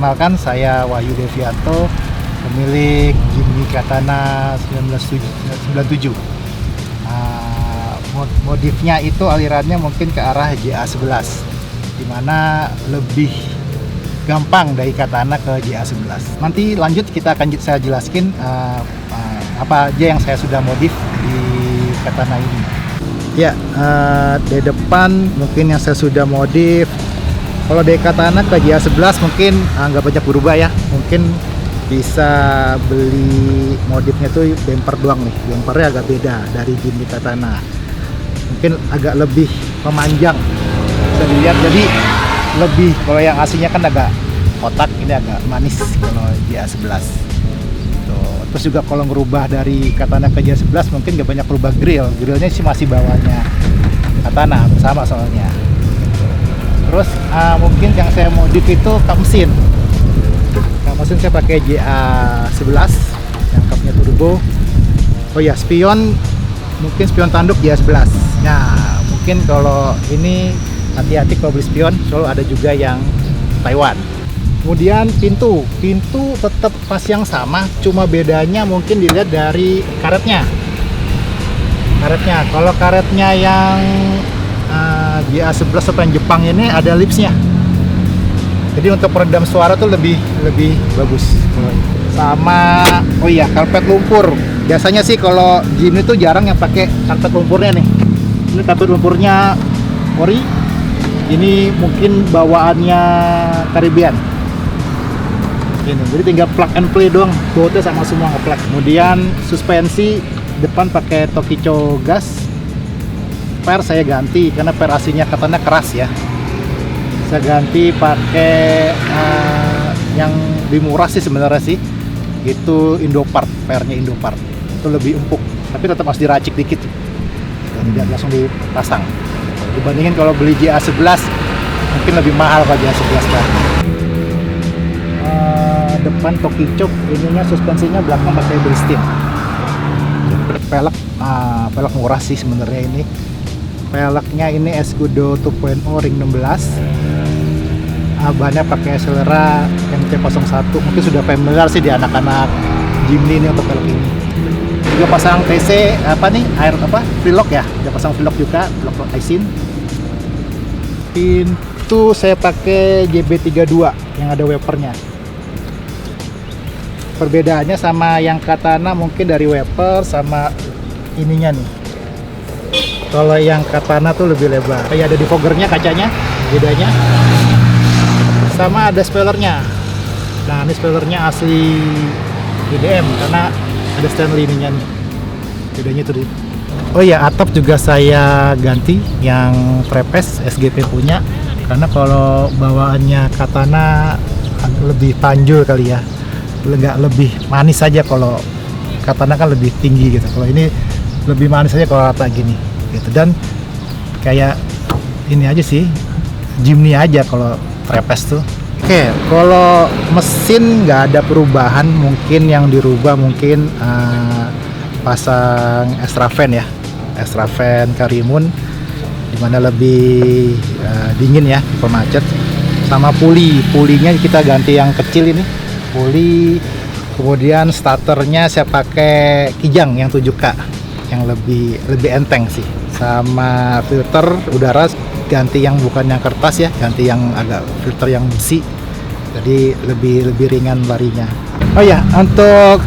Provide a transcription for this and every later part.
Perkenalkan, saya Wahyu Devianto, pemilik Jimny Katana 1997. Modifnya itu alirannya mungkin ke arah JA11, dimana lebih gampang dari Katana ke JA11. Nanti lanjut saya jelaskan apa aja yang saya sudah modif di Katana ini. Ya, di depan mungkin yang saya sudah modif. Kalau dari Katana ke JA11 mungkin nggak banyak berubah ya. Mungkin bisa beli modifnya tuh bumper doang nih. Bumpernya agak beda dari Jimny Katana. Mungkin agak lebih memanjang, bisa dilihat. Jadi lebih, kalau yang aslinya kan agak kotak, ini agak manis kalau JA11. Terus juga kalau ngerubah dari Katana ke JA11 mungkin gak banyak berubah grillnya sih masih bawahnya Katana bersama soalnya. Terus mungkin yang saya modif itu kap mesin saya pakai JA11 yang kapnya turbo. Oh ya, spion tanduk JA11. Nah mungkin kalau ini hati-hati kalau beli spion, soalnya ada juga yang Taiwan. Kemudian pintu tetap pas yang sama, cuma bedanya mungkin dilihat dari karetnya. Kalau karetnya yang JA11 atau yang Jepang ini ada lipsnya, jadi untuk peredam suara tuh lebih bagus. Sama karpet lumpur. Biasanya sih kalau Jimny tuh jarang yang pakai karpet lumpurnya nih. Ini karpet lumpurnya ori. Ini mungkin bawaannya Caribbean. Ini, jadi tinggal plug and play doang, bautnya sama semua ngeplug. Kemudian suspensi depan pakai Tokicho gas. Per saya ganti karena per aslinya Katana keras ya. Saya ganti pakai yang lebih murah sih sebenarnya sih. Itu Indopart, pernya Indopart. Itu lebih empuk, tapi tetap harus diracik dikit. Dan tidak langsung dipasang. Dibandingin kalau beli JA11 mungkin lebih mahal kalau JA11 kan. Depan Tokicho, ininya suspensinya belakang pakai Bristol. Pelek murah sih sebenarnya ini. Peleknya ini Escudo 2.0 ring 16. Bannya pakai Selera MT-01. Mungkin sudah familiar sih di anak-anak Jimny ini untuk pelek ini. Juga pasang TC Freelock ya. Udah pasang Freelock juga, lock Aisin. Pintu saya pakai JB32 yang ada wipernya. Perbedaannya sama yang Katana mungkin dari wiper sama ininya nih. Kalau yang Katana tuh lebih lebar. Kayak ada defoggernya kacanya, bedanya. Sama ada spoilernya. Nah, ini spoilernya asli IDM karena ada Stanley ininya nih. Bedanya tuh. Oh ya, atap juga saya ganti yang Prepes SGP punya. Karena kalau bawaannya Katana lebih panjul kali ya. Nggak lebih manis saja, kalau Katana kan lebih tinggi gitu. Kalau ini lebih manis saja kalau rata gini gitu. Dan kayak ini aja sih, Jimny aja kalau Trapeze tuh. Oke, kalau mesin nggak ada perubahan. Mungkin yang dirubah mungkin pasang extra fan ya, extra fan Karimun, dimana lebih dingin ya pemacet. Sama pulinya kita ganti yang kecil ini, puli. Kemudian starternya saya pakai Kijang yang 7K yang lebih enteng sih. Sama filter udara ganti yang bukan yang kertas ya, ganti yang agak filter yang besi, jadi lebih ringan larinya. Oh ya, untuk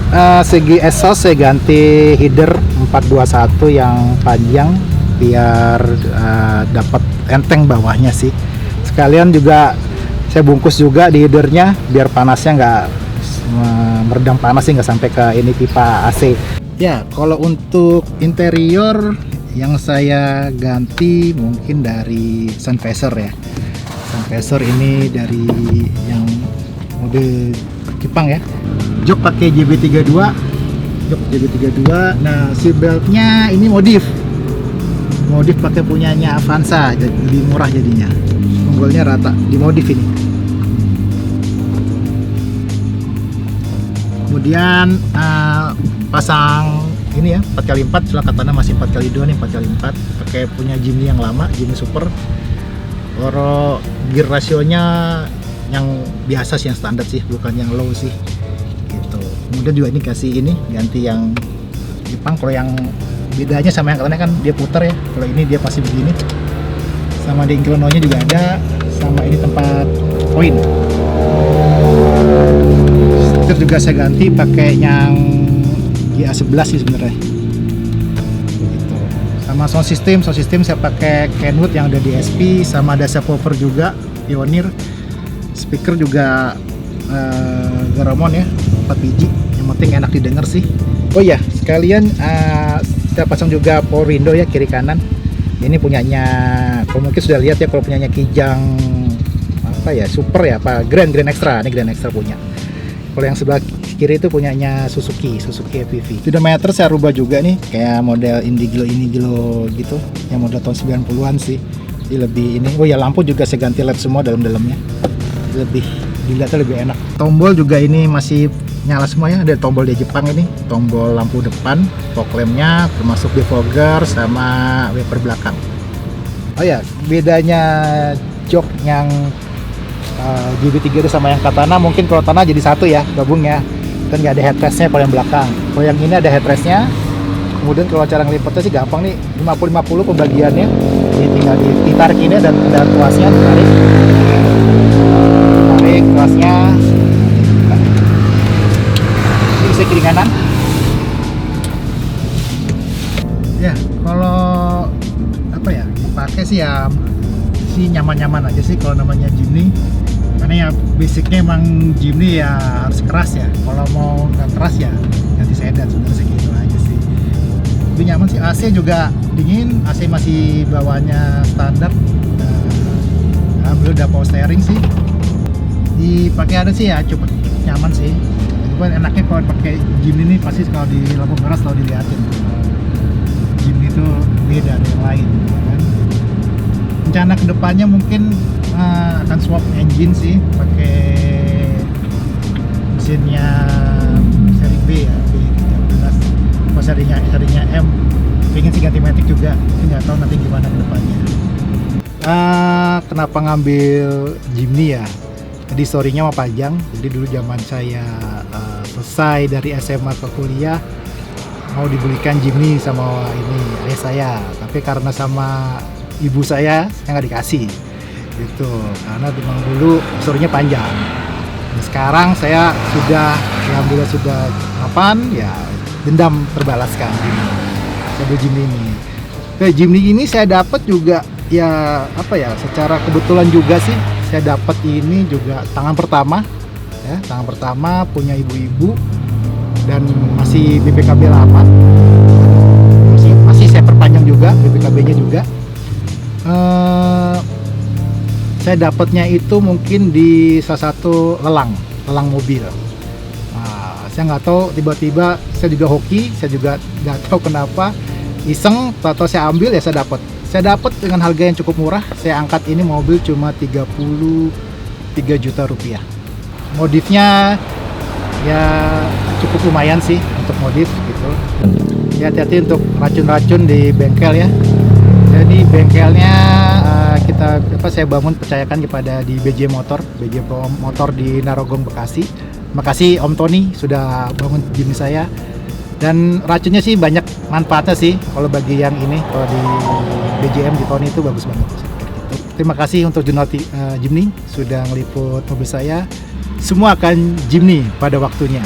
segi exhaust saya ganti header 421 yang panjang biar dapat enteng bawahnya sih. Sekalian juga saya bungkus juga di headernya biar panasnya nggak meredam panas sih, nggak sampai ke ini pipa AC. Ya, kalau untuk interior yang saya ganti mungkin dari sun visor ya. Sun visor ini dari yang model Jepang ya. Jok pakai JB32. Nah, seat beltnya ini modif pakai punyanya Avanza, jadi lebih murah jadinya. Tunggulnya rata, dimodif ini. Kemudian pasang ini ya 4x4, setelah Katana masih 4x2 nih, 4x4 pakai punya Jimny yang lama, Jimny Super. Kalau gear rasionya yang biasa sih, yang standar sih, bukan yang low sih gitu. Kemudian juga ini kasih ini ganti yang Jepang. Kalau yang bedanya sama yang katanya kan dia putar ya, kalau ini dia pasti begini. Sama di Inclinonya juga ada, sama ini tempat poin. Setir juga saya ganti pakai yang GA11 sih sebenarnya gitu. Sama sound system saya pakai Kenwood yang ada di SP, sama ada subwoofer juga Pioneer. Speaker juga Garamond ya, 4 biji, yang penting enak didengar sih. Oh iya, sekalian saya pasang juga power window ya, kiri kanan. Ini punyanya, kalau mungkin sudah lihat ya, kalau punyanya Kijang apa ya, Super ya, apa Grand Extra. Ini Grand Extra punya. Kalau yang sebelah kiri itu punyanya Suzuki FPV. Speedometer saya rubah juga nih, kayak model Indiglo gitu, yang model tahun 90-an sih. Jadi lebih ini. Oh ya, lampu juga saya ganti LED semua dalam-dalamnya. Lebih dilihatnya lebih enak. Tombol juga ini masih nyala semua ya, ada tombol di Jepang ini, tombol lampu depan, fog lampnya, termasuk defogger sama wiper belakang. Oh ya, bedanya jok yang GB3 itu sama yang Katana, mungkin kalau Katana jadi satu ya, gabung ya, kan nggak ada headrestnya paling belakang. Kalau yang ini ada headrestnya, kemudian kalau cara ngelipatnya sih gampang nih, 50-50 pembagiannya, jadi tinggal ditarik ini dan ada tuasnya, tarik tuasnya. Bisa kiri kanan ya. Kalau apa ya, dipakai sih ya sih nyaman-nyaman aja sih kalau namanya Jimny, karena ya basicnya emang Jimny ya harus keras ya. Kalau mau nggak keras ya ganti sedan, sebenarnya segitu aja sih. Lebih nyaman sih. AC juga dingin, AC masih bawaannya standar. Alhamdulillah udah power steering sih, dipakai ada sih ya, cukup nyaman sih. Cuman enaknya kalau pakai Jimny ini pasti kalau di lampu merah selalu dilihatin. Jimny itu beda dari yang lain kan. Rencana kedepannya mungkin akan swap engine sih, pakai mesinnya seri B ya, B13. Kalau serinya M, pengen sih ganti matic juga, tapi nggak tahu nanti gimana kedepannya. Kenapa ngambil Jimny ya? Jadi story-nya mah panjang. Jadi dulu zaman saya selesai dari SMA ke kuliah, mau dibelikan Jimny sama ini ayah saya, tapi karena sama ibu saya nggak dikasih gitu, karena memang dulu story-nya panjang. Nah, sekarang saya sudah, alhamdulillah sudah mapan ya, dendam terbalaskan. Saya beli Jimny ini. Jimny ini saya dapat juga ya, apa ya, secara kebetulan juga sih. Saya dapat ini juga tangan pertama ya, tangan pertama punya ibu-ibu, dan masih BPKB lama, masih saya perpanjang juga BPKB-nya juga. Saya dapatnya itu mungkin di salah satu lelang mobil. Nah, saya nggak tahu, tiba-tiba saya juga hoki, saya juga nggak tahu kenapa, iseng atau saya ambil ya, saya dapat dengan harga yang cukup murah. Saya angkat ini mobil cuma 33 juta rupiah. Modifnya ya cukup lumayan sih untuk modif gitu. Ya, hati-hati untuk racun-racun di bengkel ya. Jadi bengkelnya saya bangun, percayakan kepada di BJ Pro Motor di Narogong, Bekasi. Makasih Om Tony sudah bangun Jimny saya. Dan racunnya sih banyak manfaatnya sih, kalau bagi yang ini, kalau di BJM di Tony itu bagus banget. Terima kasih untuk Jimny sudah ngeliput mobil saya. Semua akan Jimny pada waktunya.